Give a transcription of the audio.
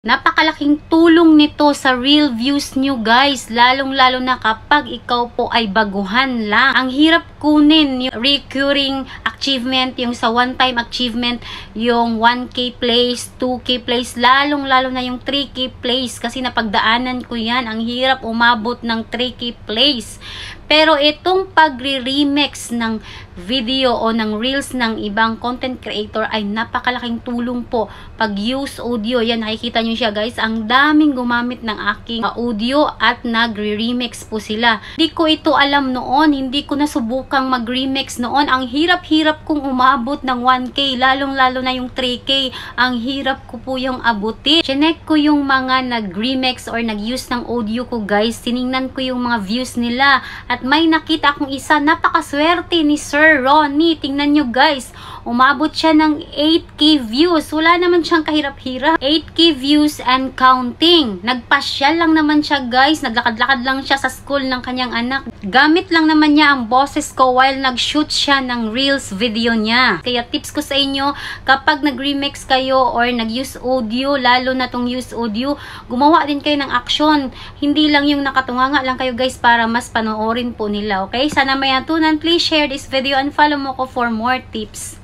Napakalaking tulong nito sa real views nyo guys, lalong-lalo na kapag ikaw po ay baguhan lang. Ang hirap kunin yung recurring achievement, yung sa one-time achievement, yung 1K plays, 2K plays, lalong-lalo na yung 3K plays kasi napagdaanan ko yan. Ang hirap umabot ng 3K plays. Pero itong pagre-remix ng video o ng reels ng ibang content creator ay napakalaking tulong po. Pag use audio, yan nakikita nyo siya guys, ang daming gumamit ng aking audio at nagre-remix po sila. Hindi ko ito alam noon, hindi ko nasubukang mag-remix noon. Ang hirap-hirap kong umabot ng 1K, lalong-lalo na yung 3K. Ang hirap ko po yung abutin. Chinek ko yung mga nag-remix or nag-use ng audio ko guys, tiningnan ko yung mga views nila at may nakita akong isa, napakaswerte ni Sir Ronnie. Tingnan nyo guys, umabot siya ng 8K views. Wala naman siyang kahirap-hirap. 8K views and counting. Nagpasyal lang naman siya guys. Naglakad-lakad lang siya sa school ng kanyang anak. Gamit lang naman niya ang boses ko while nag-shoot siya ng reels video niya. Kaya tips ko sa inyo, kapag nag-remix kayo or nag-use audio, lalo na tong use audio, gumawa din kayo ng action. Hindi lang yung nakatunganga lang kayo guys para mas panoorin po nila. Okay? Sana may natunan. Please share this video and follow mo ko for more tips.